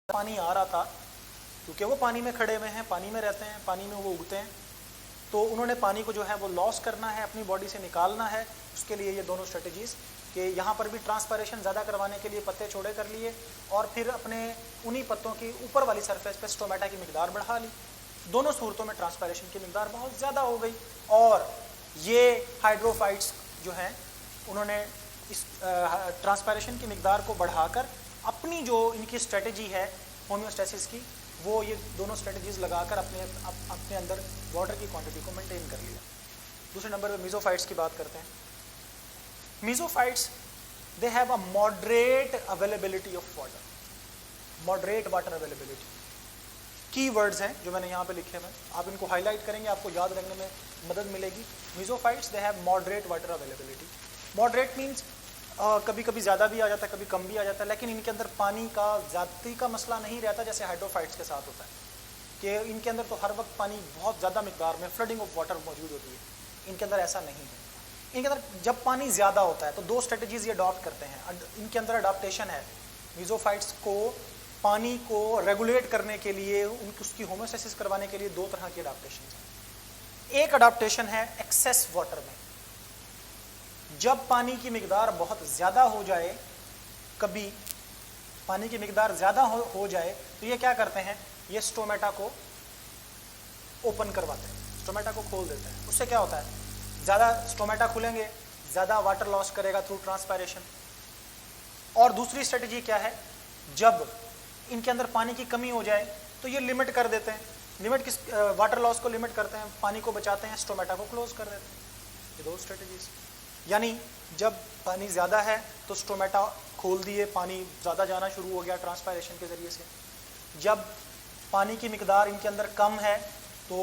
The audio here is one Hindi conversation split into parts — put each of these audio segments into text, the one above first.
पानी आ रहा था, क्योंकि वो पानी में खड़े हुए हैं, पानी में रहते हैं, पानी में वो उगते हैं, तो उन्होंने पानी को जो है वो लॉस करना है, अपनी बॉडी से निकालना है। उसके लिए ये दोनों स्ट्रेटजीज़ कि यहाँ पर भी ट्रांसपायरेशन ज़्यादा करवाने के लिए पत्ते चौड़े कर लिए और फिर अपने उन्हीं पत्तों की ऊपर वाली सरफेस पे स्टोमेटा की मिकदार बढ़ा ली। दोनों सूरतों में ट्रांसपायरेशन की मिकदार बहुत ज़्यादा हो गई और ये हाइड्रोफाइट्स जो हैं उन्होंने इस ट्रांसपायरेशन की मिकदार को बढ़ाकर अपनी जो इनकी स्ट्रेटजी है होम्योस्टेसिस की, वो ये दोनों स्ट्रेटजीज लगाकर अपने अंदर वाटर की क्वांटिटी को मेंटेन कर लिया। दूसरे नंबर पे मीजोफाइट्स की बात करते हैं। Mesophytes they have a moderate availability of water, moderate water availability. की वर्ड्स हैं जो मैंने यहाँ पे लिखे हैं, आप इनको हाईलाइट करेंगे, आपको याद रखने में मदद मिलेगी। Mesophytes they have moderate water availability. Moderate means कभी कभी ज़्यादा भी आ जाता है, कभी कम भी आ जाता है, लेकिन इनके अंदर पानी का ज़्यादती का मसला नहीं रहता जैसे हाइड्रोफाइट्स के साथ होता है कि इनके अंदर तो हर वक्त पानी बहुत ज़्यादा मिकदार में फ्लडिंग ऑफ वाटर मौजूद होती है। इनके अंदर ऐसा नहीं है। इनके अंदर जब पानी ज़्यादा होता है तो दो स्ट्रेटजीज ये अडॉप्ट करते हैं। इनके अंदर अडाप्टेशन है मीजोफाइट्स को पानी को रेगुलेट करने के लिए, उसकी होम्योस्टेसिस करवाने के लिए दो तरह की अडाप्टेशन है। एक अडाप्टेशन है एक्सेस वाटर में, जब पानी की मिकदार बहुत ज़्यादा हो जाए, कभी पानी की मिकदार ज़्यादा हो जाए तो ये क्या करते हैं, ये स्टोमेटा को ओपन करवाते हैं, स्टोमेटा को खोल देते हैं। उससे क्या होता है, ज़्यादा स्टोमेटा खुलेंगे, ज़्यादा वाटर लॉस करेगा थ्रू ट्रांसपायरेशन। और दूसरी स्ट्रेटजी क्या है, जब इनके अंदर पानी की कमी हो जाए तो ये लिमिट कर देते हैं, लिमिट किस वाटर लॉस को लिमिट करते हैं, पानी को बचाते हैं, स्टोमेटा को क्लोज कर देते हैं। ये दो स्ट्रेटजीज, यानी जब पानी ज़्यादा है तो स्टोमेटा खोल दिए, पानी ज़्यादा जाना शुरू हो गया ट्रांसपायरेशन के ज़रिए से। जब पानी की मिकदार इनके अंदर कम है तो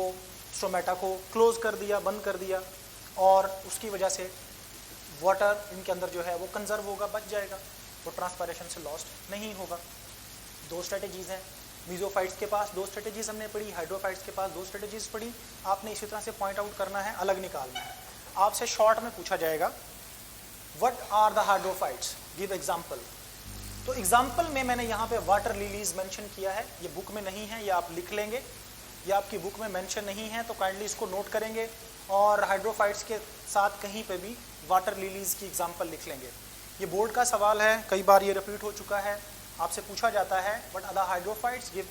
स्टोमेटा को क्लोज कर दिया, बंद कर दिया, और उसकी वजह से वाटर इनके अंदर जो है वो कंजर्व होगा, बच जाएगा, वो ट्रांसपायरेशन से लॉस्ट नहीं होगा। दो स्ट्रेटजीज हैं। मीजोफाइट्स के पास दो स्ट्रेटजीज हमने पढ़ी, हाइड्रोफाइट्स के पास दो स्ट्रेटजीज पढ़ी। आपने इसी तरह से पॉइंट आउट करना है, अलग निकालना है। आपसे शॉर्ट में पूछा जाएगा what are the hydrophytes, give example. तो एग्जांपल में मैंने यहाँ पे वाटर लिलीज मेंशन किया है, ये बुक में नहीं है, ये आप लिख लेंगे, ये आपकी बुक में मेंशन नहीं है तो काइंडली इसको नोट करेंगे और हाइड्रोफाइट्स के साथ कहीं पे भी वाटर लिलीज की एग्जांपल लिख लेंगे। ये बोर्ड का सवाल है, कई बार ये रिपीट हो चुका है, आपसे पूछा जाता है what are the hydrophytes, give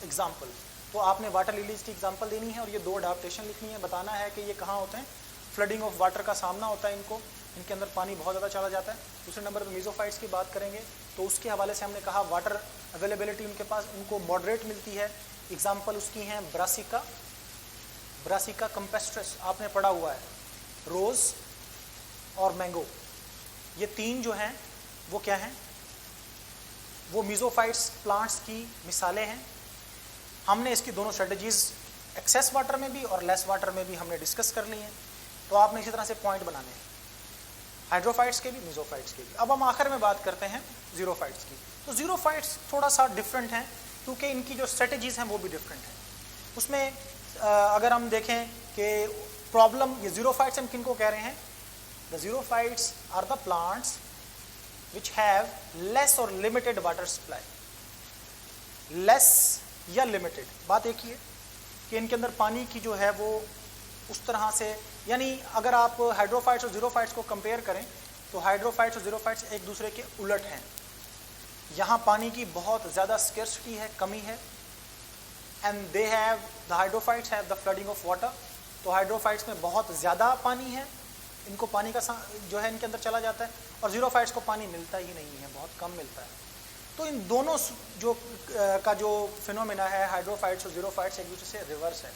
example. तो आपने वाटर लिलीज की एग्जांपल देनी है और ये दो अडाप्टेशन लिखनी है, बताना है कि ये कहाँ होते हैं। फ्लडिंग ऑफ वाटर का सामना होता है इनको, इनके अंदर पानी बहुत ज़्यादा चला जाता है। दूसरे नंबर पर मीजोफाइट्स की बात करेंगे तो उसके हवाले से हमने कहा वाटर अवेलेबिलिटी उनके पास उनको मॉडरेट मिलती है। एग्जांपल उसकी हैं ब्रासिका, ब्रासिका कंपेस्ट्रस आपने पढ़ा हुआ है, रोज़ और मैंगो, ये तीन जो हैं वो क्या हैं, वो मीजोफाइट्स प्लांट्स की मिसालें हैं। हमने इसकी दोनों स्ट्रेटजीज एक्सेस वाटर में भी और लेस वाटर में भी हमने डिस्कस कर ली हैं। तो आपने इसी तरह से पॉइंट बनाने हैं, हाइड्रोफाइट्स के भी, मीजोफाइट्स के भी। अब हम आखिर में बात करते हैं जीरोफाइट्स की। तो जीरोफाइट्स थोड़ा सा डिफरेंट हैं क्योंकि इनकी जो स्ट्रेटजीज हैं वो भी डिफरेंट हैं। उसमें अगर हम देखें कि प्रॉब्लम, ये जीरोफाइट्स हम किनको कह रहे हैं, the xerophytes are the plants which have less or limited water supply. Less या लिमिटेड, बात एक ही है कि इनके अंदर पानी की जो है वो उस तरह से, यानी अगर आप हाइड्रोफाइट्स और जीरोफाइट्स को कंपेयर करें तो हाइड्रोफाइट्स और जीरोफाइट्स एक दूसरे के उलट हैं। यहाँ पानी की बहुत ज़्यादा स्केर्सिटी है, कमी है, and they have, the hydrophytes have the flooding of water. तो हाइड्रोफाइट्स में बहुत ज़्यादा पानी है, इनको पानी का जो है इनके अंदर चला जाता है, और जीरोफाइट्स को पानी मिलता ही नहीं है, बहुत कम मिलता है। तो इन दोनों जो का जो फिनोमेना है हाइड्रोफाइट्स और जीरोफाइट्स, एक दूसरे से रिवर्स है।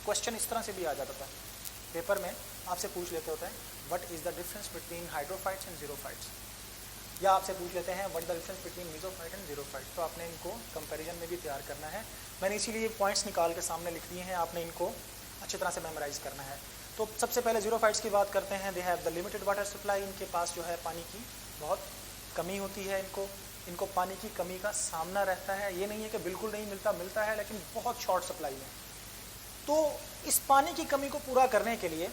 क्वेश्चन इस तरह से भी आ जाता था पेपर में, आपसे पूछ लेते होते हैं what is the difference between hydrophytes and xerophytes, या आपसे पूछ लेते हैं what is the difference between mesophyte and xerophyte. तो आपने इनको कंपैरिजन में भी तैयार करना है। मैंने इसीलिए पॉइंट्स निकाल के सामने लिख दिए हैं, आपने इनको अच्छी तरह से मेमोराइज करना है। तो सबसे पहले जीरोफाइट्स की बात करते हैं। They have the limited water supply, इनके पास जो है पानी की बहुत कमी होती है, इनको पानी की कमी का सामना रहता है। ये नहीं है कि बिल्कुल नहीं मिलता, मिलता है लेकिन बहुत शॉर्ट सप्लाई है। तो इस पानी की कमी को पूरा करने के लिए,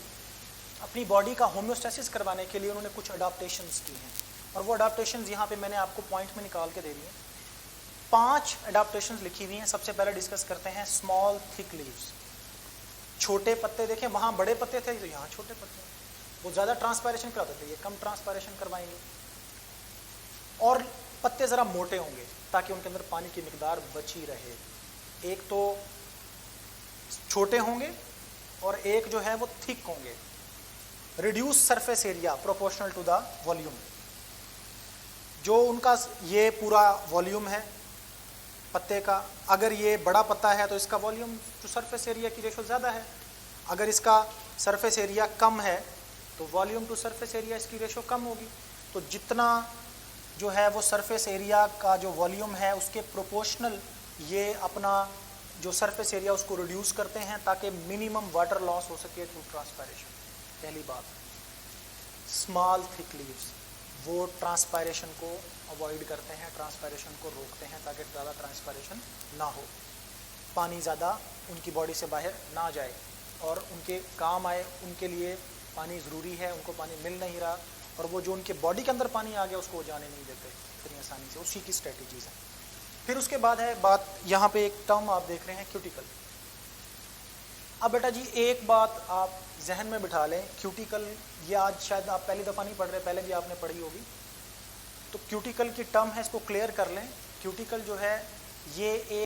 अपनी बॉडी का होम्योस्टेसिस करवाने के लिए उन्होंने कुछ अडाप्टेशंस की हैं, और वो अडाप्टेशंस यहाँ पे मैंने आपको पॉइंट में निकाल के दे दिए। 5 एडाप्टेशंस लिखी हुई हैं। सबसे पहले डिस्कस करते हैं स्मॉल थिक लीव्स, छोटे पत्ते। देखें वहाँ बड़े पत्ते थे तो यहाँ छोटे पत्ते, वो ज़्यादा ट्रांसपायरेशन कराते थे, ये कम ट्रांसपायरेशन करवाएंगे। और पत्ते ज़रा मोटे होंगे ताकि उनके अंदर पानी की मिकदार बची रहे। एक तो छोटे होंगे और एक जो है वो थिक होंगे। Reduce surface area proportional to the volume, जो उनका ये पूरा वॉल्यूम है पत्ते का, अगर ये बड़ा पत्ता है तो इसका वॉल्यूम टू सरफेस एरिया की रेशो ज़्यादा है। अगर इसका सरफेस एरिया कम है तो वॉल्यूम टू सरफेस एरिया इसकी रेशो कम होगी। तो जितना जो है वो सरफेस एरिया का जो वॉल्यूम है उसके प्रोपोर्शनल ये अपना जो सरफेस एरिया उसको रिड्यूस करते हैं ताकि मिनिमम वाटर लॉस हो सके थ्रू ट्रांसपायरेशन। पहली बात, स्मॉल थिक लीव्स वो ट्रांसपायरेशन को अवॉइड करते हैं, ट्रांसपायरेशन को रोकते हैं ताकि ज़्यादा ट्रांसपायरेशन ना हो, पानी ज़्यादा उनकी बॉडी से बाहर ना जाए और उनके काम आए। उनके लिए पानी ज़रूरी है, उनको पानी मिल नहीं रहा और वो जो उनके बॉडी के अंदर पानी आ गया उसको वो जाने नहीं देते इतनी आसानी से, उसी की स्ट्रेटजीज़ हैं। फिर उसके बाद है बात, यहाँ पे एक टर्म आप देख रहे हैं क्यूटिकल। अब बेटा जी एक बात आप जहन में बिठा लें, क्यूटिकल ये आज शायद आप पहली दफ़ा नहीं पढ़ रहे, पहले भी आपने पढ़ी होगी, तो क्यूटिकल की टर्म है, इसको क्लियर कर लें। क्यूटिकल जो है ये एक